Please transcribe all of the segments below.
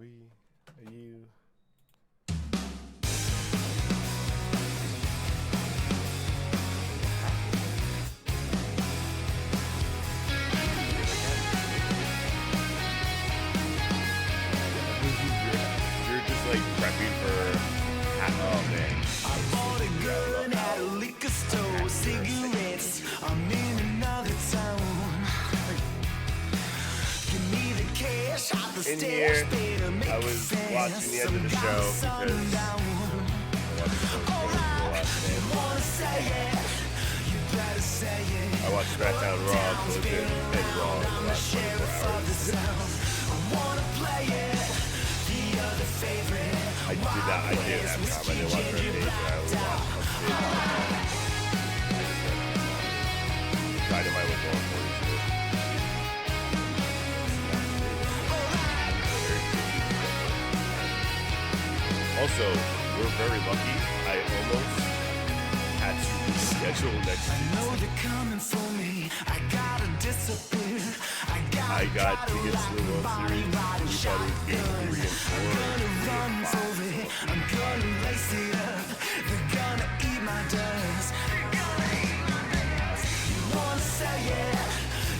you. You're just like prepping for. Oh man. I bought a gun at a liquor store, cigarettes. I'm in another town. Give me the cash out the In stairs, here, better make I was watching the end of the show because I watched SmackDown Raw, so it did end Raw in the last 24 hours. I did have time. I didn't watch her page, but I only watched Dynamite was going for it. Also, we're very lucky. I almost had to reschedule next week. I know you're coming for me. I gotta disappear. I got tickets to the World Series. We thought it was game 3 and 4. I'm gonna lace it up. They're gonna eat my dust. You wanna say it?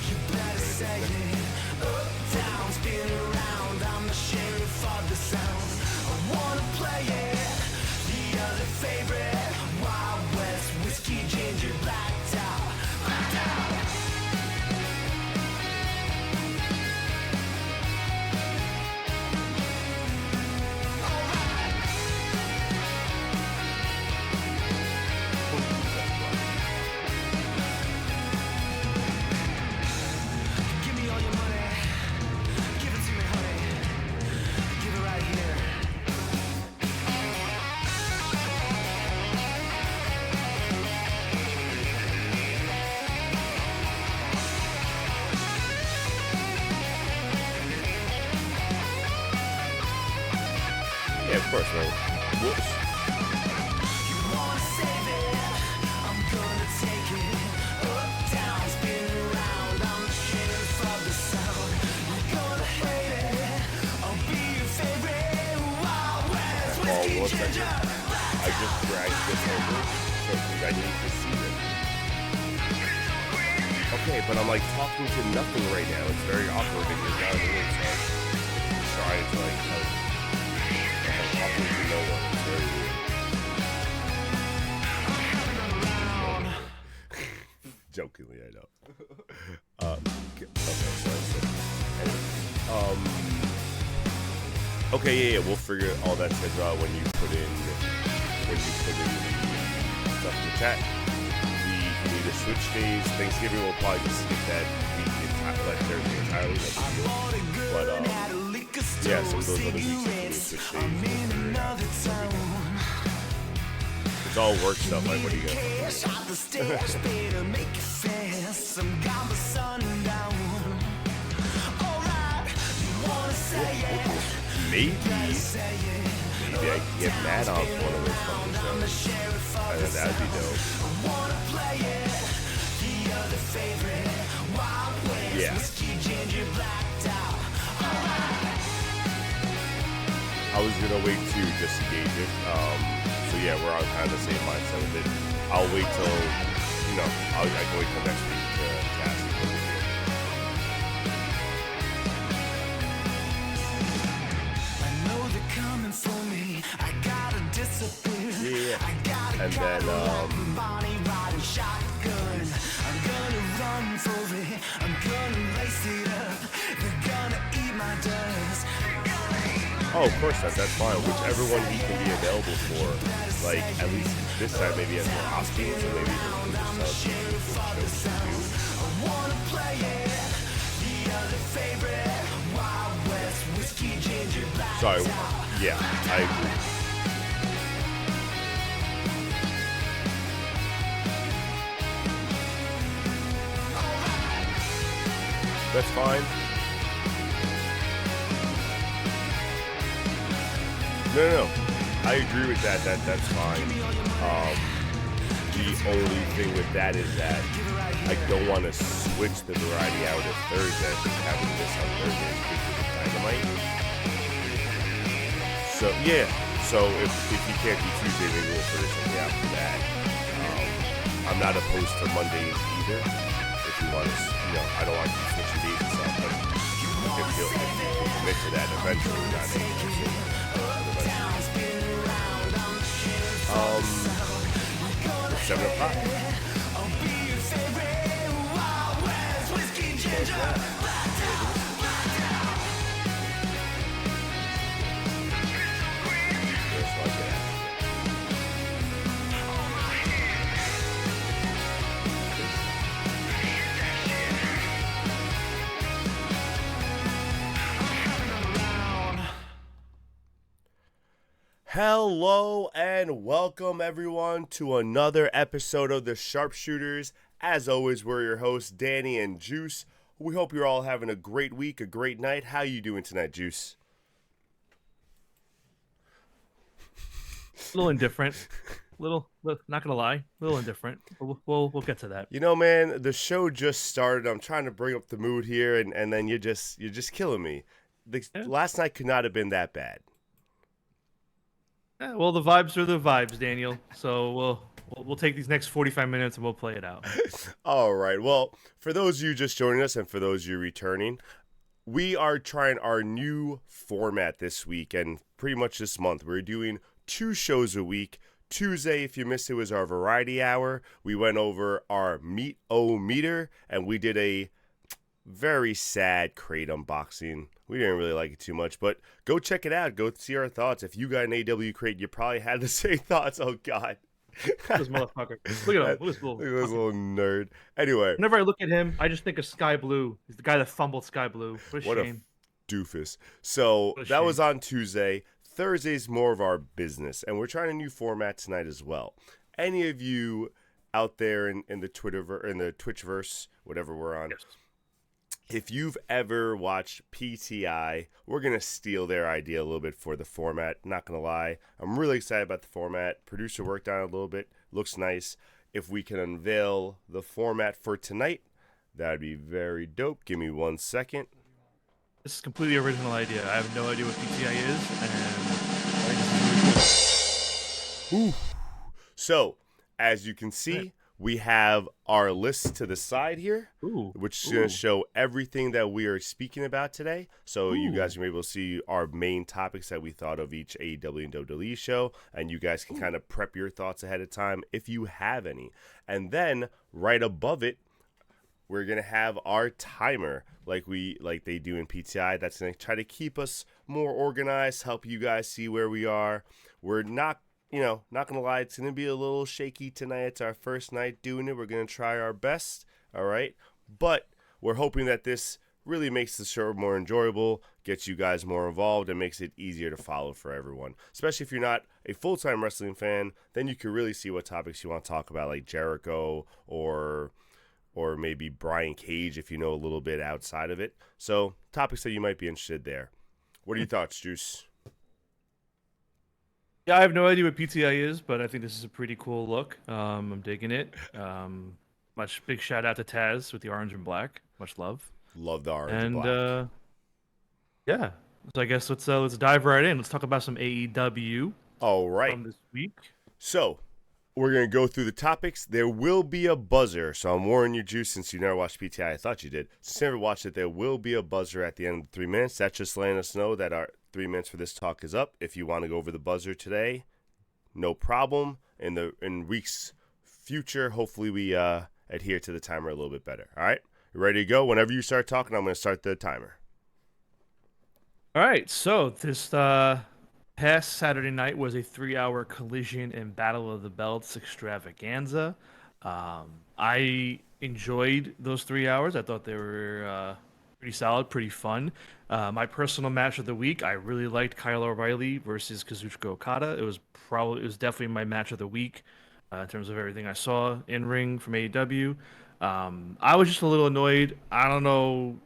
You better say it. Up, down, spin around. I'm the sheriff of the sound. I wanna play it. The other favorite. Wild West, whiskey, ginger, blacked out. Blacked out. Yeah, of course, man. Whoops. You wanna save it? I'm gonna take it. Up, down, spin around. I'm the sheriff of the sound. You're gonna hate it. I'll be your favorite. Wild West, whiskey, One second. ginger. I just dragged this over because I need to see it. Okay, but I'm like talking to nothing right now. It's very awkward and you're not really trying to like help. I'm talking to no one. It's very weird. Jokingly, I know. Okay, okay, yeah, we'll figure all that schedule out when you put in the stuff in the chat. We need to switch days. Thanksgiving will probably just skip that week Thursday entirely. That's the deal. But yeah, some of those other weeks we can switch days. It's all work stuff. Like, what are you Maybe I can get Matt on one of those fucking shows. I think that'd be dope. Yeah. I was gonna wait too, just to gauge it. So yeah, we're on kind of the same mindset with it. I'll wait till, I can wait till next week to ask you what to do. I know they're coming for me. I gotta disappear. Yeah. I gotta And then, Bonnie riding shotgun. I'm gonna run for it. I'm gonna lace it up. They're gonna eat my dust. Oh, of course, that's fine. Whichever one he can be available for. Like, at least this time maybe he has more options, so maybe he'll just shows to do. I wanna play it. The other favorite. Wild West, whiskey, ginger, black. Sorry, yeah, I agree. That's fine. No. I agree with that. That's fine. The only thing with that is that I don't want to switch the variety out of Thursday, just having this on Thursdays because of the Dynamite. So yeah, so if you can't do Tuesday, maybe we'll figure something out for that. I'm not opposed to Mondays either. If you want to, I don't want to keep switching days and stuff, but if you can commit to that eventually, not anytime soon. It's 7 o'clock. Hello and welcome everyone to another episode of the SharpSHOOTers. As always, we're your hosts, Danny and Juice. We hope you're all having a great week, a great night. How you doing tonight, Juice? A little indifferent. Little, not gonna lie, a little indifferent. But we'll get to that. You know, man, the show just started. I'm trying to bring up the mood here, and then you're just killing me. Last night could not have been that bad. Yeah, well, the vibes are the vibes, Daniel. So we'll take these next 45 minutes and we'll play it out. All right. Well, for those of you just joining us and for those of you returning, we are trying our new format this week and pretty much this month. We're doing 2 shows a week. Tuesday, if you missed it, was our variety hour. We went over our meet-o-meter and we did a very sad crate unboxing. We didn't really like it too much, but go check it out. Go see our thoughts. If you got an AW crate, you probably had the same thoughts. Oh, God. This motherfucker. Look at him. Look at this little nerd. Anyway. Whenever I look at him, I just think of Sky Blue. He's the guy that fumbled Sky Blue. What a shame. Doofus. So that was on Tuesday. Thursday's more of our business, and we're trying a new format tonight as well. Any of you out there in the Twitchverse, whatever we're on, yes. If you've ever watched PTI, we're going to steal their idea a little bit for the format. Not going to lie. I'm really excited about the format. Producer worked on it a little bit. Looks nice. If we can unveil the format for tonight, that would be very dope. Give me 1 second. This is a completely original idea. I have no idea what PTI is, and I think this is really cool. Ooh. So, as you can see, we have our list to the side here, which is going to show everything that we are speaking about today. So you guys are able to see our main topics that we thought of each AEW and WWE show, and you guys can kind of prep your thoughts ahead of time if you have any. And then right above it, we're going to have our timer like they do in PTI. That's going to try to keep us more organized, help you guys see where we are. We're not going to lie, it's going to be a little shaky tonight. It's our first night doing it. We're going to try our best, all right? But we're hoping that this really makes the show more enjoyable, gets you guys more involved, and makes it easier to follow for everyone. Especially if you're not a full-time wrestling fan, then you can really see what topics you want to talk about, like Jericho or maybe Brian Cage if you know a little bit outside of it. So topics that you might be interested there. What are your thoughts, Juice? Yeah, I have no idea what PTI is, but I think this is a pretty cool look. I'm digging it. Big shout out to Taz with the orange and black. Much love. Love the orange and black. Yeah. So I guess let's dive right in. Let's talk about some AEW. All right. From this week. So we're gonna go through the topics. There will be a buzzer, so I'm warning you, Juice, since you never watched PTI. I thought you did. Since you never watched it, there will be a buzzer at the end of the 3 minutes. That's just letting us know that our 3 minutes for this talk is up. If you want to go over the buzzer today, no problem. In weeks future, hopefully we adhere to the timer a little bit better. All right, you ready to go? Whenever you start talking, I'm going to start the timer. All right. So this past Saturday night was a 3-hour Collision and Battle of the Belts extravaganza. I enjoyed those 3 hours. I thought they were pretty solid, pretty fun. My personal match of the week, I really liked Kyle O'Reilly versus Kazuchika Okada. It was definitely my match of the week in terms of everything I saw in ring from AEW. I was just a little annoyed. I don't know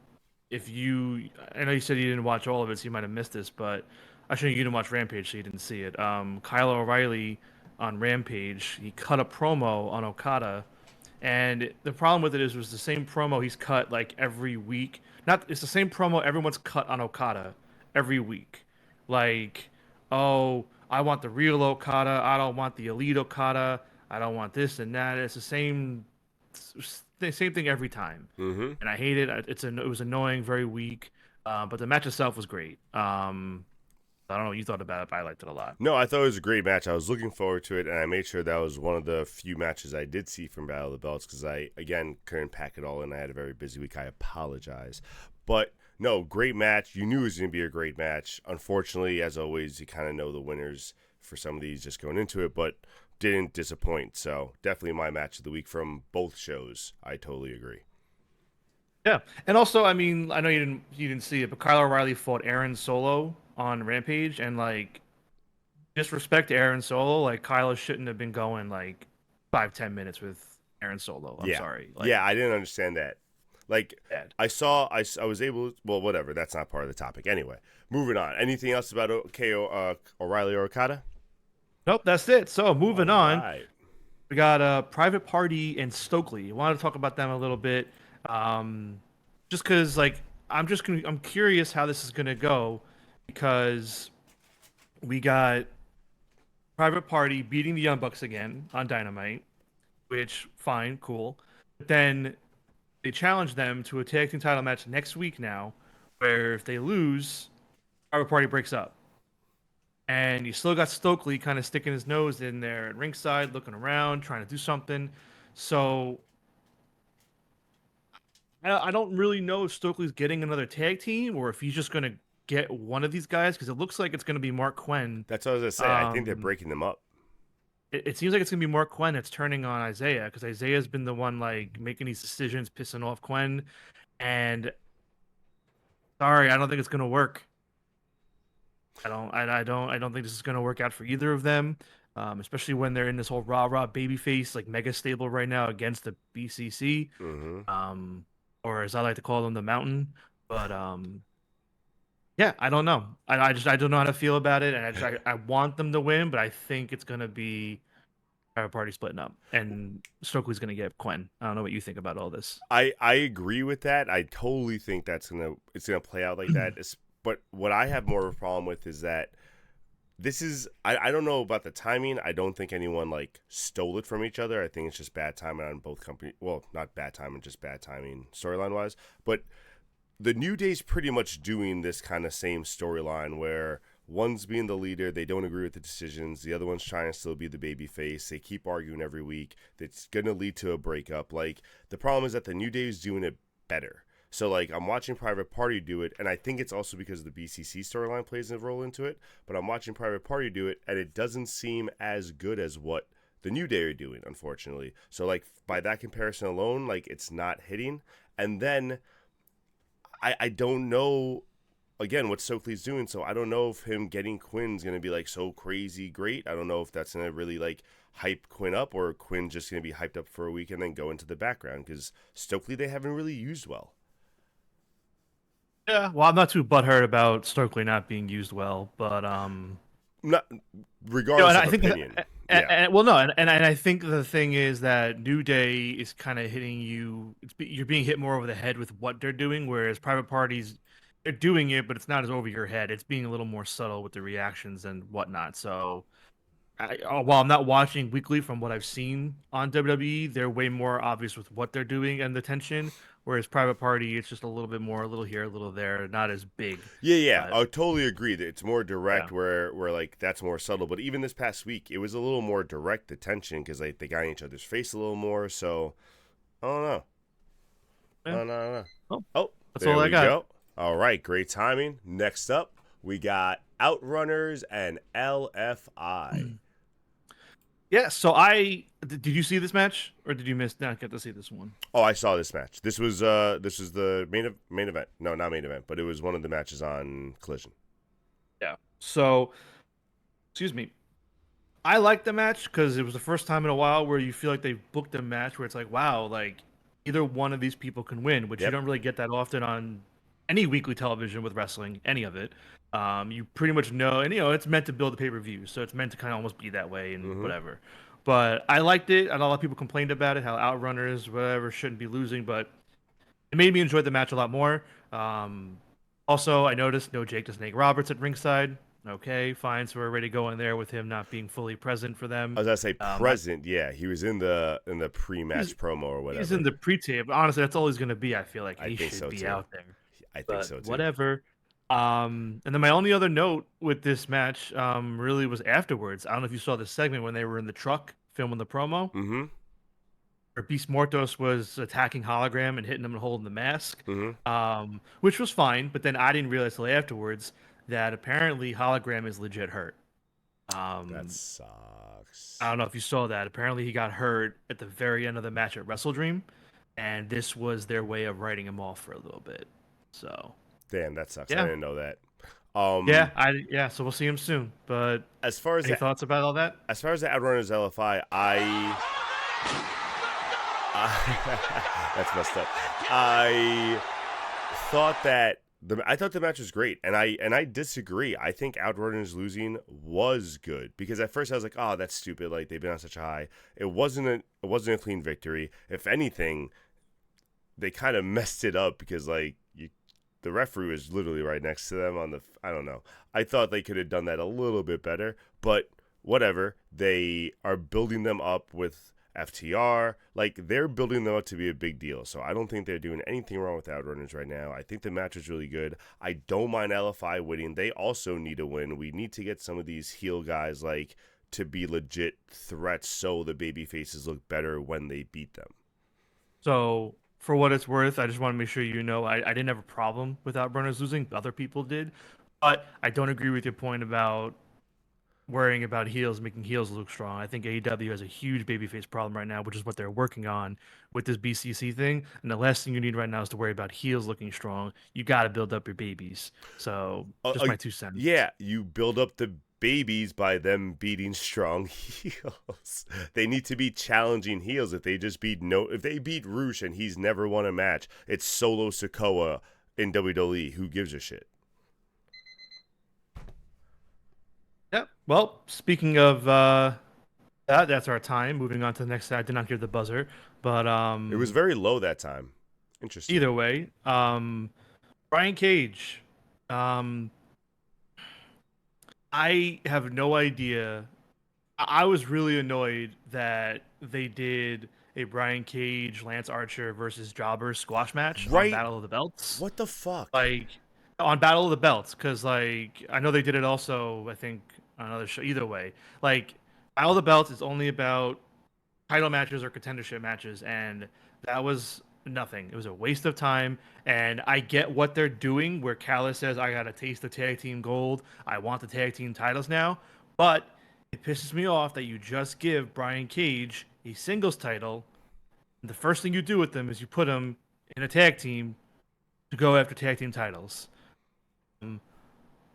if I know you said you didn't watch all of it, so you might have missed this, but actually you didn't watch Rampage, so you didn't see it. Kyle O'Reilly on Rampage, he cut a promo on Okada. And the problem with it was the same promo he's cut like every week. It's the same promo everyone's cut on Okada every week. Like oh, I want the real Okada. I don't want the elite Okada. I don't want this and that. It's the same thing every time, Mm-hmm. and I hate it. It was annoying, very weak. But the match itself was great. I don't know what you thought about it, but I liked it a lot. No, I thought it was a great match. I was looking forward to it, and I made sure that was one of the few matches I did see from Battle of the Belts because I, again, couldn't pack it all in. I had a very busy week. I apologize. But, no, great match. You knew it was going to be a great match. Unfortunately, as always, you kind of know the winners for some of these just going into it, but didn't disappoint. So, definitely my match of the week from both shows. I totally agree. Yeah, and also, I mean, I know you didn't see it, but Kyle O'Reilly fought Aaron Solo on Rampage, and like disrespect to Aaron Solo, like Kyle shouldn't have been going like 5-10 minutes with Aaron Solo. I'm Yeah. sorry, like Yeah, I didn't understand that. Like, bad. I was able, well, whatever. That's not part of the topic. Anyway, moving on. Anything else about KO O'Reilly or Okada? Nope, that's it. So moving All on, right. we got Private Party and Stokely. I wanted to talk about them a little bit, just because like I'm curious how this is gonna go because we got Private Party beating the Young Bucks again on Dynamite, which fine, cool. But then they challenge them to a tag team title match next week now, where if they lose, Private Party breaks up. And you still got Stokely kind of sticking his nose in there at ringside, looking around, trying to do something. So I don't really know if Stokely's getting another tag team or if he's just going to get one of these guys because it looks like it's going to be Mark Quinn. That's what I was going to say. I think they're Um, breaking them up. it seems like it's going to be Mark Quinn that's turning on Isaiah because Isaiah's been the one like making these decisions, pissing off Quinn. And sorry, I don't think it's going to work. I don't think this is going to work out for either of them, especially when they're in this whole rah babyface like mega stable right now against the BCC, Mm-hmm. or as I like to call them, the Mountain. But yeah, I don't know. I don't know how to feel about it, and I want them to win, but I think it's going to be Private Party splitting up, and Stokely's going to get Quinn. I don't know what you think about all this. I agree with that. I totally think it's gonna play out like that. But what I have more of a problem with is that this is I don't know about the timing. I don't think anyone like stole it from each other. I think it's just bad timing on both companies. Well, not bad timing, just bad timing storyline wise. But the New Day's pretty much doing this kind of same storyline where one's being the leader, they don't agree with the decisions, the other one's trying to still be the baby face, they keep arguing every week, that's going to lead to a breakup. Like, the problem is that the New Day is doing it better. So, like, I'm watching Private Party do it, and I think it's also because the BCC storyline plays a role into it, but I'm watching Private Party do it, and it doesn't seem as good as what the New Day are doing, unfortunately. So, like, by that comparison alone, like, it's not hitting. And then I don't know again what Stokely's doing, so I don't know if him getting Quinn's gonna be like so crazy great. I don't know if that's gonna really like hype Quinn up or Quinn just gonna be hyped up for a week and then go into the background because Stokely they haven't really used well. Yeah, well, I'm not too butthurt about Stokely not being used well, but Not you know, regardless and of I think, opinion. well, no, and I think the thing is that New Day is kind of hitting you. You're being hit more over the head with what they're doing, whereas Private Parties, they're doing it, but it's not as over your head. It's being a little more subtle with the reactions and whatnot. So, while I'm not watching weekly from what I've seen on WWE, they're way more obvious with what they're doing and the tension. Whereas Private Party, it's just a little bit more, a little here, a little there, not as big. Yeah, But I totally agree that it's more direct yeah, where like that's more subtle. But even this past week, it was a little more direct attention because like they got in each other's face a little more. So I don't know. I yeah. don't know. I don't know. Oh, Oh, that's there all I we got. go. All right, great timing. Next up, we got Outrunners and LFI. Yeah, so did you see this match or did you not get to see this one? Oh, I saw this match. This was the main event. No, not main event, but it was one of the matches on Collision. Yeah. So, excuse me. I liked the match because it was the first time in a while where you feel like they booked a match where it's like, wow, like either one of these people can win, which you Yep. don't really get that often on any weekly television with wrestling, any of it. You pretty much know, and you know, it's meant to build a pay-per-view, so it's meant to kind of almost be that way and Mm-hmm. whatever. But I liked it. And a lot of people complained about it, how Outrunners, whatever, shouldn't be losing, but it made me enjoy the match a lot more. Also, I noticed no Jake the Snake Roberts at ringside. Okay, fine. So we're already going there with him not being fully present for them. I was gonna say I, present. Yeah, he was in the he's pre-match promo or he's in whatever. the pre-tape. Honestly, that's all he's gonna be. I feel like I he think should so be too. out there. I think But so too. whatever. And then my only other note with this match, really was afterwards. I don't know if you saw the segment when they were in the truck filming the promo, Mm-hmm. where Beast Mortos was attacking Hologram and hitting him and holding the mask, Mm-hmm. which was fine. But then I didn't realize till afterwards that apparently Hologram is legit hurt. That Um, I sucks. don't know if you saw that. Apparently, he got hurt at the very end of the match at Wrestle Dream, and this was their way of writing him off for a little bit. So, Damn, that sucks. I yeah, didn't know that. yeah. So we'll see him soon. But As far as any the thoughts about all that? Outrunners LFI, that's messed up. I thought that I thought the match was great, and I disagree. I think Outrunners losing was good because at first I was like, oh, that's stupid. Like they've been on such a high. It wasn't a clean victory. If anything, they kind of messed it up because the referee was literally right next to them on the. I don't know. I thought they could have done that a little bit better, but whatever. They are building them up with FTR. Like they're building them up to be a big deal. So I don't think they're doing anything wrong with Outrunners right now. I think the match was really good. I don't mind LFI winning. They also need a win. We need to get some of these heel guys to be legit threats so the baby faces look better when they beat them. So, for what it's worth, I just want to make sure you know I didn't have a problem with Outrunners losing. Other people did. But I don't agree with your point about worrying about heels, making heels look strong. I think AEW has a huge babyface problem right now, which is what they're working on with this BCC thing. And the last thing you need right now is to worry about heels looking strong. You got to build up your babies. So, just my 2 cents. Yeah, you build up the babies by them beating strong heels. They need to be challenging heels. If they beat Roosh and he's never won a match, it's Solo Sikoa in WWE. Who gives a shit? Yep. Well, speaking of that's our time. Moving on to the next side. I did not hear the buzzer, but It was very low that time. Interesting. either way, Brian Cage. Um, I have no idea. I was really annoyed that they did a Brian Cage Lance Archer versus Jobber squash match on Right? Battle of the Belts. What the fuck? Like on Battle of the Belts, because like I know they did it also. I think on another show. Either way, like Battle of the Belts is only about title matches or contendership matches, and that was nothing. It was a waste of time. And I get what they're doing, where Callis says, "I got to taste the tag team gold. I want the tag team titles now." But it pisses me off that you just give Brian Cage a singles title. And the first thing you do with them is you put him in a tag team to go after tag team titles.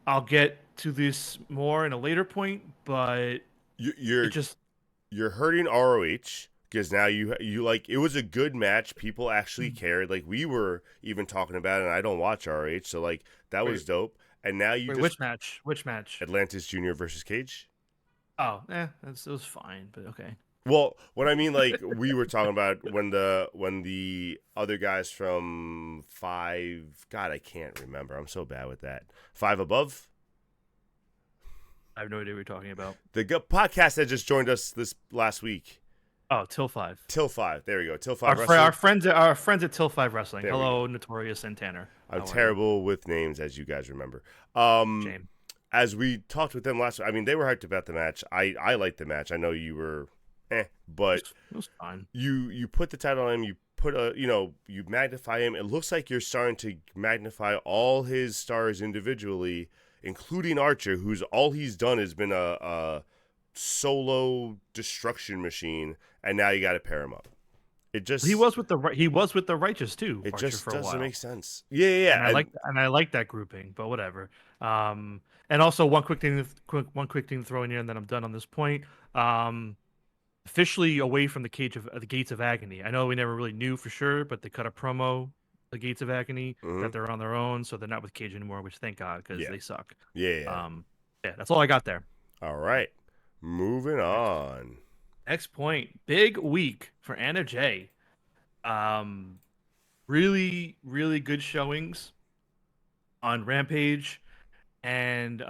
I'll get to this more in a later point, but You, it you're just you're hurting ROH because now you like it was a good match. People actually cared. Like we were even talking about it. And I don't watch ROH, so like that was wait, dope. And now you wait, just which match? Which match? Atlantis Junior versus Cage. Oh, it was fine, but okay. Well, what I mean, like we were talking about when the other guys from Five, God, I can't remember. I'm so bad with that. Five Above, I have no idea what you're talking about. the podcast that just joined us this last week. Oh, Till Five. Till Five, there we go. Till Our, Five fr- Wrestling. our friends at Till Five Wrestling. There we Hello, Notorious and Tanner. I'm How are you? terrible with names, as you guys remember. Shame. As we talked with them last, I mean, they were hyped about the match. I liked the match. I know you were, but It was fine. you put the title on him. You put you magnify him. It looks like you're starting to magnify all his stars individually, including Archer, who's all he's done has been a solo destruction machine, and now you got to pair him up. It just He was with the Righteous too. it Archer, just for a doesn't while. make sense. Yeah. And I like that grouping, but whatever. And also one quick thing to throw in here, and then I'm done on this point. Officially away from the Gates of Agony. I know we never really knew for sure, but they cut a promo, the Gates of Agony, that they're on their own, so they're not with Cage anymore. Which thank God, because they suck. Yeah. Yeah, that's all I got there. All right. Moving on. Next point, big week for Anna Jay. Really, really good showings on Rampage and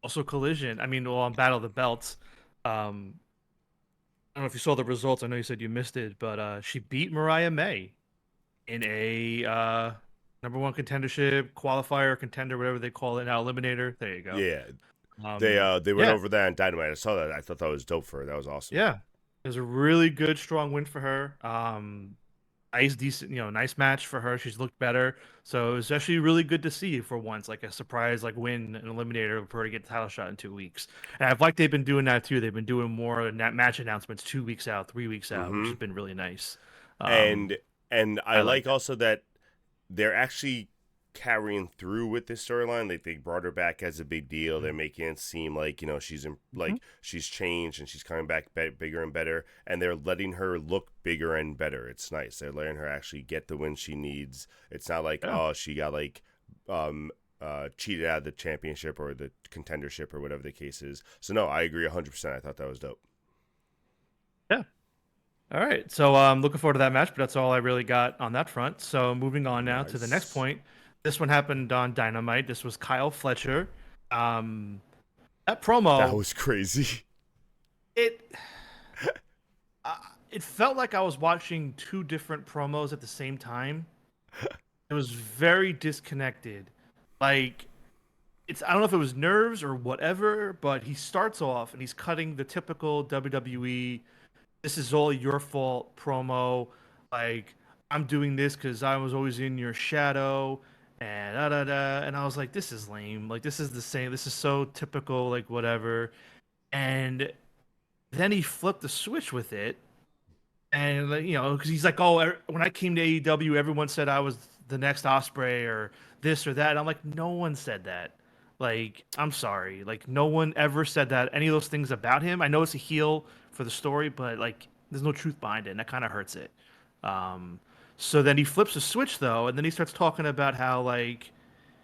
Also, Collision. I mean, well, on Battle of the Belts. I don't know if you saw the results. I know you said you missed it, but she beat Mariah May in a number one contendership qualifier, contender, whatever they call it now, eliminator. There you go. Yeah, Um, they went yeah, over that on Dynamite. I saw that. I thought that was dope for her. That was awesome. yeah, it was a really good, strong win for her. Nice, decent, nice match for her. She's looked better, so it was actually really good to see for once, like a surprise, like win an eliminator for her to get the title shot in 2 weeks. And I've liked they've been doing that too. They've been doing more match announcements 2 weeks out, 3 weeks out, which Hmm. has been really nice. Um, And I I like like that. also that they're actually carrying through with this storyline. Like they brought her back as a big deal. They're making it seem like she's Mm-hmm. like she's changed and she's coming back bigger and better. And they're letting her look bigger and better. It's nice. They're letting her actually get the win she needs. It's not like Yeah, oh she got like um cheated out of the championship or the contendership or whatever the case is. So no, I agree 100%. I thought that was dope. yeah. All right. So I'm looking forward to that match, but that's all I really got on that front. So moving on now to the next Nice. point. This one happened on Dynamite. This was Kyle Fletcher. Um, that That promo, was crazy. it uh, it felt like I was watching two different promos at the same time. It was very disconnected. Like I don't know if it was nerves or whatever, but he starts off and he's cutting the typical WWE this is all your fault promo. Like, I'm doing this because I was always in your shadow and da da da. And I was like, this is lame. Like, this is the same. This is so typical, like, whatever. And then he flipped the switch with it. And, like, because he's like, oh, when I came to AEW, everyone said I was the next Osprey or this or that. And I'm like, no one said that. Like, I'm sorry. Like, no one ever said that. Any of those things about him. I know it's a heel for the story, but like, there's no truth behind it, and that kind of hurts it. Um, so then he flips a switch though, and then he starts talking about how like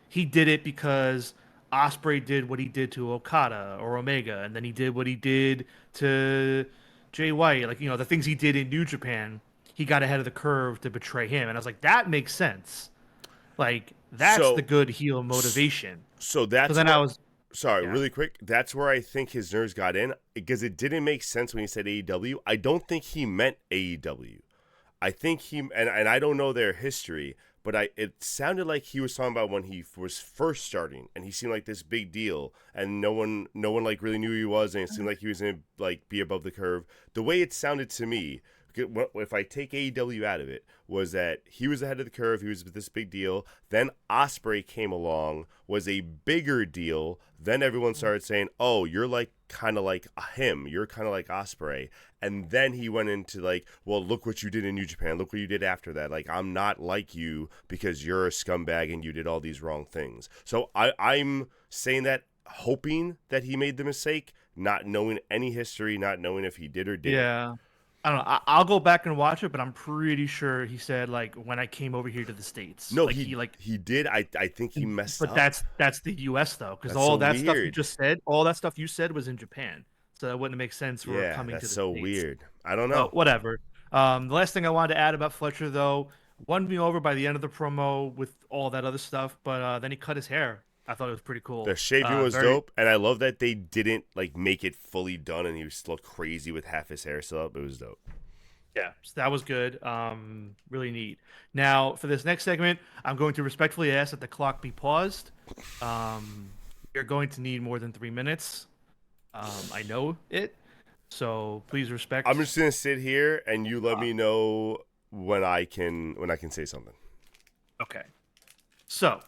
he did it because Osprey did what he did to Okada or Omega, and then he did what he did to Jay White. Like, the things he did in New Japan, he got ahead of the curve to betray him. And I was like, that makes sense. Like, that's the So good heel motivation. so So that's then I where was, sorry, yeah. really quick. That's where I think his nerves got in because it didn't make sense when he said AEW. I don't think he meant AEW. I think and I don't know their history, but it sounded like he was talking about when he was first starting and he seemed like this big deal and no one like really knew who he was and it seemed like he was going to like be above the curve. The way it sounded to me, if I take AEW out of it, was that he was ahead of the curve. He was this big deal. Then Osprey came along, was a bigger deal. Then everyone started saying, "Oh, you're like kind of like him. You're kind of like Osprey." And then he went into like, "Well, look what you did in New Japan. Look what you did after that. Like, I'm not like you because you're a scumbag and you did all these wrong things." So I'm saying that hoping that he made the mistake, not knowing any history, not knowing if he did or didn't. Yeah. I don't know. I'll go back and watch it, but I'm pretty sure he said like when I came over here to the States. No, Like he like he did. I think he messed but up. that's the US though, because That's so all that stuff you weird. just said, all that stuff you said was in Japan. So that wouldn't make sense for Yeah, coming that's to the so States. weird. I don't know. But whatever. The last thing I wanted to add about Fletcher though, won me over by the end of the promo with all that other stuff, but then he cut his hair. I thought it was pretty The cool. shaving was Very dope, and I love that they didn't like make it fully done, and he was still crazy with half his hair still up. It was dope. Yeah, so that was good. Really neat. Now, for this next segment, I'm going to respectfully ask that the clock be paused. You're going to need more than 3 minutes. I know it, so please I'm respect. just gonna sit here, and you let Uh, me know when I can say something. okay. So,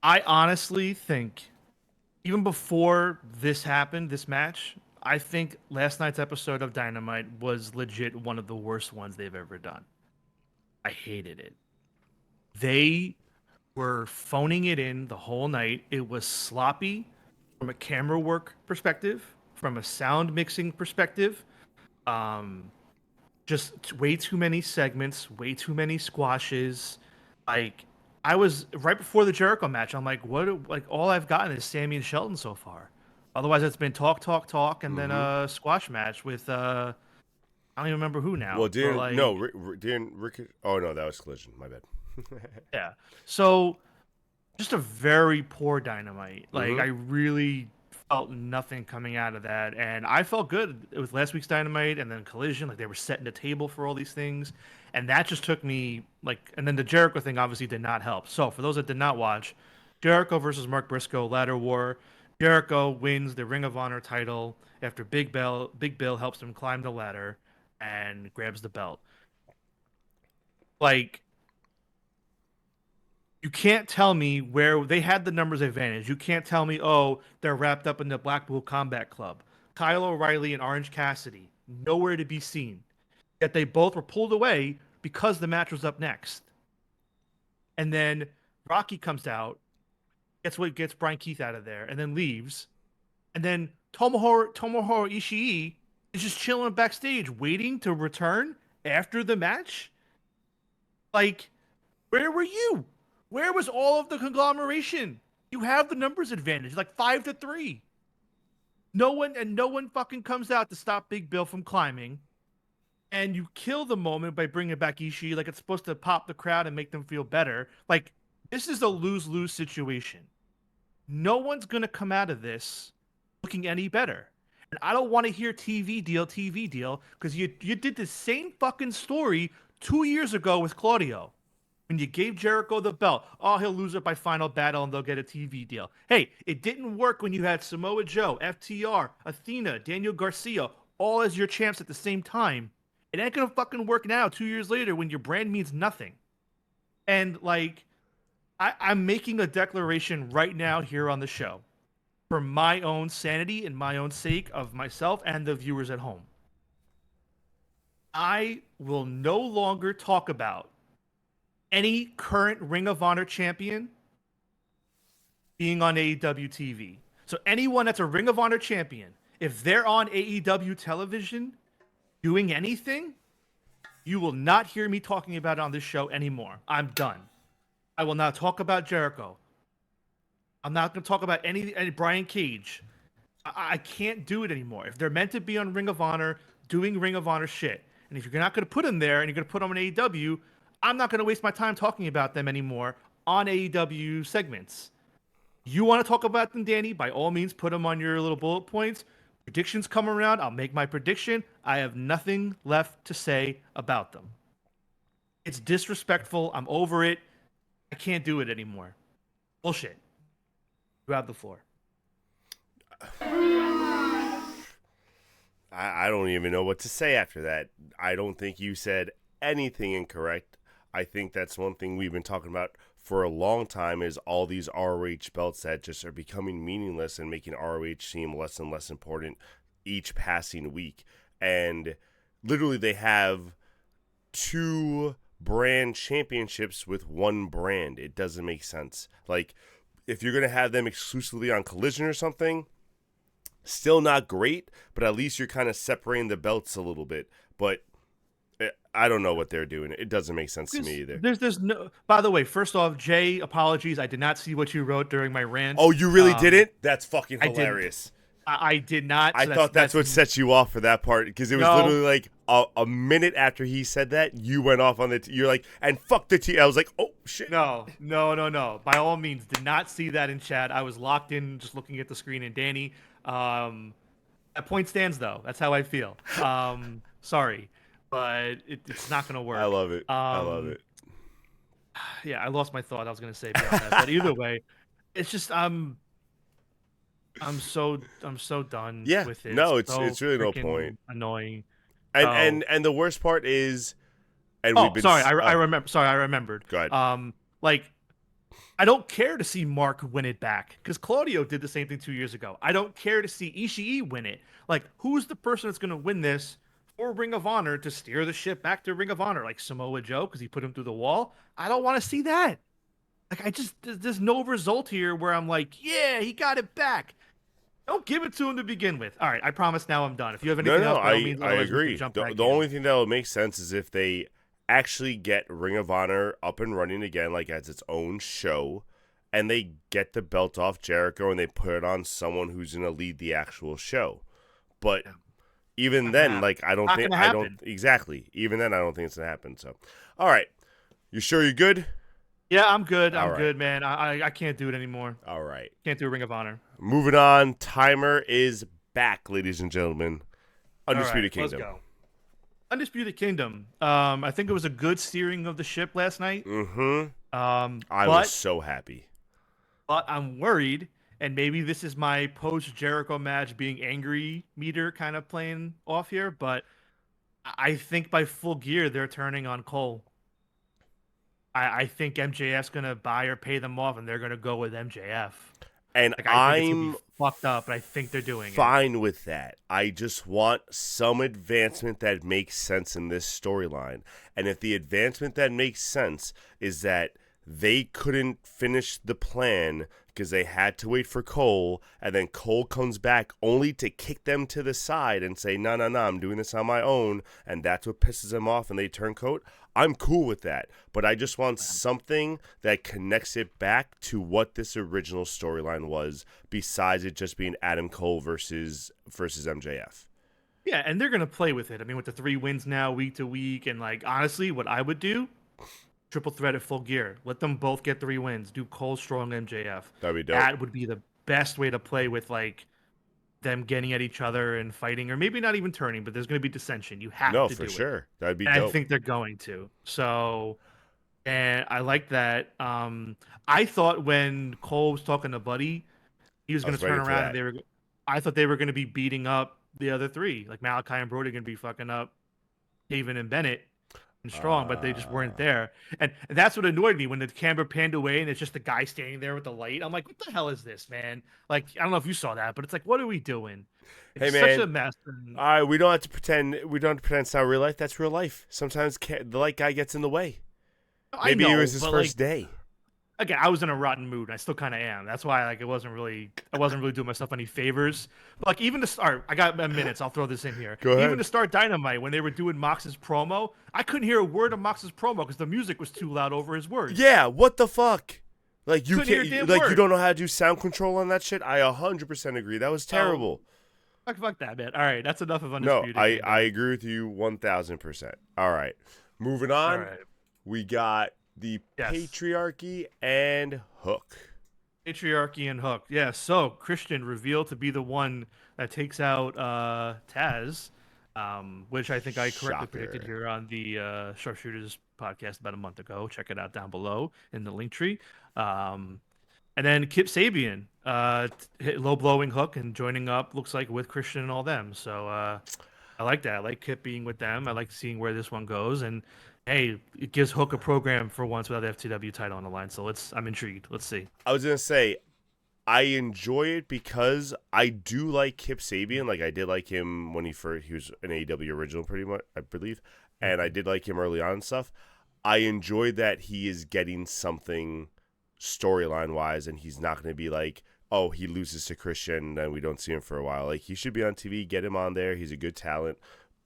I honestly think, even before this happened, this match, I think last night's episode of Dynamite was legit one of the worst ones they've ever done. I hated it. They were phoning it in the whole night. It was sloppy from a camera work perspective, from a sound mixing perspective. Um, just way too many segments, way too many squashes. Like I was right before the Jericho match. I'm like, what? Like all I've gotten is Sammy and Shelton so far. Otherwise, it's been talk, talk, talk, and then Mm-hmm. a squash match with I don't even remember who Well, now, but didn't no, like didn't Rick? Oh no, that was Collision. My bad. yeah. So just a very poor Dynamite. Like, Mm-hmm. I really felt nothing coming out of that, and I felt good with last week's Dynamite and then Collision. Like, they were setting the table for all these things, and that just took me like. And then the Jericho thing obviously did not help. So for those that did not watch, Jericho versus Mark Briscoe ladder war. Jericho wins the Ring of Honor title after Big Bill helps him climb the ladder and grabs the belt. Like, you can't tell me where they had the numbers advantage. You can't tell me, oh, they're wrapped up in the Blackpool Combat Club. Kyle O'Reilly and Orange Cassidy, nowhere to be seen. Yet they both were pulled away because the match was up next. And then Rocky comes out, gets Brian Keith out of there, and then leaves. And then Tomohiro Ishii is just chilling backstage, waiting to return after the match. Like, where were you? Where was all of the conglomeration? You have the numbers advantage, like 5-3. No one fucking comes out to stop Big Bill from climbing. And you kill the moment by bringing back Ishii like it's supposed to pop the crowd and make them feel better. Like, this is a lose-lose situation. No one's going to come out of this looking any better. And I don't want to hear TV deal, because you did the same fucking story 2 years ago with Claudio. When you gave Jericho the belt, oh, he'll lose it by final battle and they'll get a TV deal. Hey, it didn't work when you had Samoa Joe, FTR, Athena, Daniel Garcia, all as your champs at the same time. It ain't gonna fucking work now 2 years later when your brand means nothing. And, like, I'm making a declaration right now here on the show for my own sanity and my own sake of myself and the viewers at home. I will no longer talk about any current Ring of Honor champion being on AEW TV. So anyone that's a Ring of Honor champion, if they're on AEW television doing anything, you will not hear me talking about it on this show anymore. I'm done. I will not talk about Jericho. I'm not going to talk about any Brian Cage. I can't do it anymore. If they're meant to be on Ring of Honor, doing Ring of Honor shit, and if you're not going to put them there and you're going to put them on AEW, I'm not going to waste my time talking about them anymore on AEW segments. You want to talk about them, Danny? By all means, put them on your little bullet points. Predictions come around. I'll make my prediction. I have nothing left to say about them. It's disrespectful. I'm over it. I can't do it anymore. Bullshit. You have the floor. I don't even know what to say after that. I don't think you said anything incorrect. I think that's one thing we've been talking about for a long time is all these ROH belts that just are becoming meaningless and making ROH seem less and less important each passing week. And literally they have 2 brand championships with one brand. It doesn't make sense. Like, if you're going to have them exclusively on Collision or something, still not great, but at least you're kind of separating the belts a little bit. But I don't know what they're doing. It doesn't make sense to me either. There's no. By the way, first off, Jay, apologies. I did not see what you wrote during my rant. Oh, you really didn't? That's fucking hilarious. I did not. I thought that's what set you off for that part, because it was literally like a minute after he said that, you went off on you're like, and fuck the T. I was like, oh shit. No. By all means, did not see that in chat. I was locked in, just looking at the screen. And Danny, that point stands though. That's how I feel. Sorry, but it's not gonna work. I love it. I love it. Yeah, I lost my thought. I was gonna say beyond that, but either way, it's just I'm so done with it. No, it's it's really no point. Annoying. And the worst part is, and I remembered. Go ahead. Like, I don't care to see Mark win it back, because Claudio did the same thing 2 years ago. I don't care to see Ishii win it. Like, who's the person that's gonna win this for Ring of Honor to steer the ship back to Ring of Honor? Like Samoa Joe, because he put him through the wall? I don't want to see that. Like, there's no result here where I'm like, yeah, he got it back. Don't give it to him to begin with. All right, I promise now I'm done. If you have anything else, by all means, I agree. The only thing that will make sense is if they actually get Ring of Honor up and running again, like as its own show, and they get the belt off Jericho and they put it on someone who's going to lead the actual show. But even then, like, I don't think exactly. Even then, I don't think it's going to happen. So, all right, you sure you're good? Yeah, I'm good. All I'm right. good, man. I can't do it anymore. All right. Can't do Ring of Honor. Moving on. Timer is back, ladies and gentlemen. All right, Undisputed let's Kingdom. go. Undisputed Kingdom. I think it was a good steering of the ship last night. Mm-hmm. Um, I was but so happy. but I'm worried, and maybe this is my post Jericho match being angry meter kind of playing off here. But I think by Full Gear they're turning on Cole. I think MJF's gonna buy or pay them off, and they're gonna go with MJF. And Like I think it's gonna be I'm fucked up, but I think they're doing it. fine with that. I just want some advancement that makes sense in this storyline. And if the advancement that makes sense is that they couldn't finish the plan because they had to wait for Cole, and then Cole comes back only to kick them to the side and say, no, no, no, I'm doing this on my own, and that's what pisses them off and they turn coat, I'm cool with that. But I just want something that connects it back to what this original storyline was, besides it just being Adam Cole versus MJF. Yeah, and they're gonna play with it. I mean, with the 3 wins now, week to week, and like honestly, what I would do, triple threat at Full Gear. Let them both get 3 wins. Do Cole Strong MJF. That'd be dope. That would be the best way to play with like them getting at each other and fighting, or maybe not even turning, but there's gonna be dissension. You have No, to for do it. sure. That'd be And I dope. think they're going to. So, and I like that. I thought when Cole was talking to Buddy, he was I going was to turn waiting for around that. and they were. I thought they were going to be beating up the other 3, like Malachi and Brody, going to be fucking up Haven and Bennett and Strong, but they just weren't there. And that's what annoyed me when the camera panned away and it's just the guy standing there with the light. I'm like, what the hell is this, man? Like, I don't know if you saw that, but it's like, what are we doing? It's Hey, such man. a mess. And All right, we don't have to pretend. We don't have to pretend it's not real life. That's real life. Sometimes the light guy gets in the way. I Maybe know, it was his but, first like, day. again, I was in a rotten mood. I still kind of am. That's why, like, I wasn't really doing myself any favors. But, like, even to start, I got minutes. I'll throw this in here. Go ahead. Even to start Dynamite, when they were doing Mox's promo, I couldn't hear a word of Mox's promo because the music was too loud over his words. Yeah, what the fuck? Like you Couldn't hear a can't. damn Like you word. don't know how to do sound control on that shit. I 100% agree. That was terrible. Fuck that, man. All right, that's enough of No, Undisputed. I Kingdom. I agree with you 1,000%. All right, moving All on. right. We got the Yes. Patriarchy and Hook. Patriarchy and Hook. Yeah, so Christian revealed to be the one that takes out Taz, which I think I correctly predicted Shocker. here on the Sharpshooters podcast about a month ago. Check it out down below in the link tree. And then Kip Sabian hit low blowing Hook and joining up, looks like, with Christian and all them. So I like that. I like Kip being with them. I like seeing where this one goes. And hey, it gives Hook a program for once without the FTW title on the line. So I'm intrigued. Let's see. I was gonna say, I enjoy it because I do like Kip Sabian. Like I did like him when he was an AEW original, pretty much, I believe, and I did like him early on and stuff. I enjoy that he is getting something storyline wise, and he's not going to be like, oh, he loses to Christian, and we don't see him for a while. Like he should be on TV. Get him on there. He's a good talent.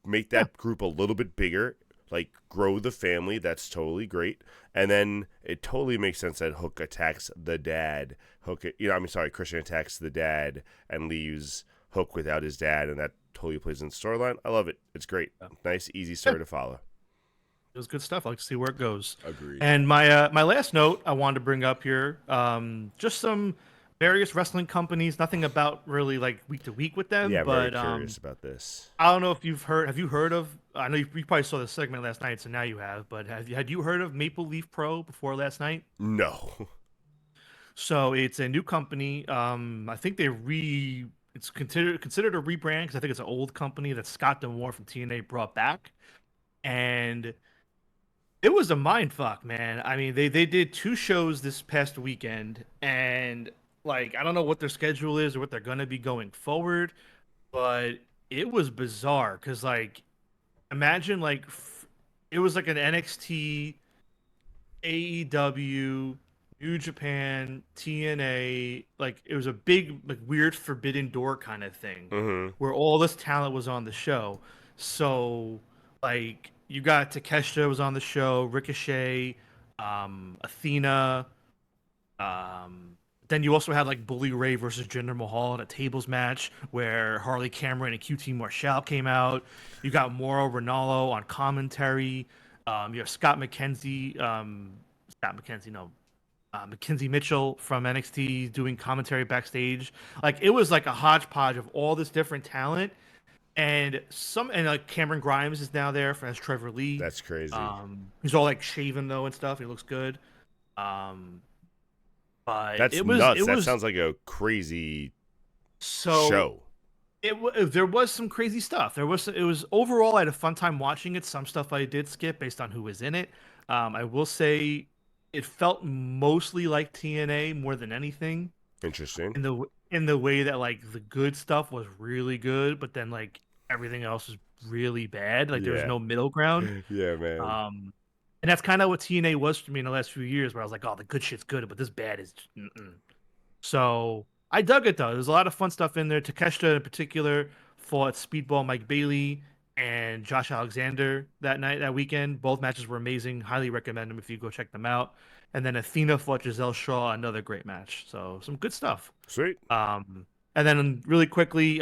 Make that group a little bit bigger. Like grow the family. That's totally great. And then it totally makes sense that Hook attacks the dad. Christian attacks the dad and leaves Hook without his dad, and that totally plays in the storyline. I love it. It's great. Nice, easy story to follow. It was good stuff. I like to see where it goes. Agreed. And my last note I wanted to bring up here, just some various wrestling companies. Nothing about really like week to week with them. Yeah, but very curious about this. I don't know if you've heard. Have you heard of? I know you probably saw the segment last night, so now you have. But had you heard of Maple Leaf Pro before last night? No. So it's a new company. I think it's considered a rebrand because I think it's an old company that Scott D'Amore from TNA brought back, and it was a mind fuck, man. I mean, they did 2 shows this past weekend, and like I don't know what their schedule is or what they're gonna be going forward, but it was bizarre because like imagine like it was like an NXT, AEW, New Japan, TNA, like it was a big like weird forbidden door kind of thing where all this talent was on the show. So like you got Takeshita was on the show, Ricochet, Athena, then you also had like Bully Ray versus Jinder Mahal in a tables match where Harley Cameron and QT Marshall came out. You got Mauro Ranallo on commentary. You have Scott McKenzie, Mackenzie Mitchell from NXT doing commentary backstage. Like it was like a hodgepodge of all this different talent, and like Cameron Grimes is now there as Trevor Lee. That's crazy. He's all like shaven though and stuff. He looks good. Um, but That's it nuts. That was sounds like a crazy so show. there was some crazy stuff. It was overall I had a fun time watching it. Some stuff I did skip based on who was in it. I will say it felt mostly like TNA more than anything Interesting. in the way that like the good stuff was really good, but then like everything else was really bad. Like there was Yeah. no middle ground. Yeah, man. And that's kind of what TNA was for me in the last few years, where I was like, oh, the good shit's good, but this bad is. Mm-mm. So I dug it though. There's a lot of fun stuff in there. Takeshita in particular fought Speedball Mike Bailey and Josh Alexander that weekend. Both matches were amazing. Highly recommend them if you go check them out. And then Athena fought Giselle Shaw, another great match. So some good stuff. Sweet. And then really quickly,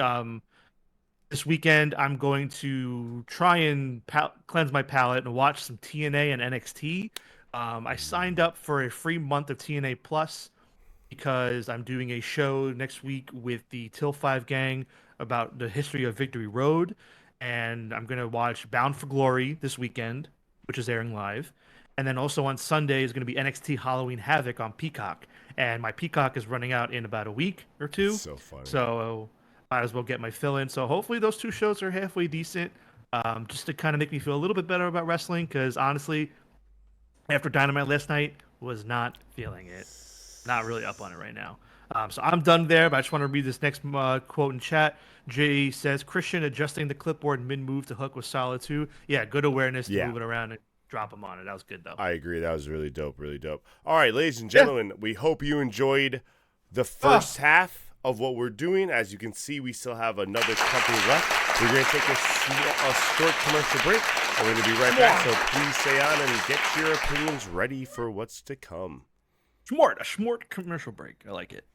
this weekend I'm going to try and cleanse my palate and watch some TNA and NXT. I signed up for a free month of TNA Plus because I'm doing a show next week with the Till 5 gang about the history of Victory Road. And I'm going to watch Bound for Glory this weekend, which is airing live. And then also on Sunday is going to be NXT Halloween Havoc on Peacock. And my Peacock is running out in about a week or two. So funny. So might as well get my fill in. So hopefully those two shows are halfway decent, just to kind of make me feel a little bit better about wrestling. Because honestly, after Dynamite last night, was not feeling it. Not really up on it right now. So I'm done there, but I just want to read this next quote in chat. Jay says, Christian adjusting the clipboard mid-move to Hook was solid too. Yeah, good awareness to move it around and drop him on it. That was good, though. I agree. That was really dope. Really dope. All right, ladies and gentlemen, we hope you enjoyed the first half of what we're doing. As you can see, we still have another company left. We're going to take a short commercial break. We're going to be right back, so please stay on and get your opinions ready for what's to come. A smart commercial break. I like it.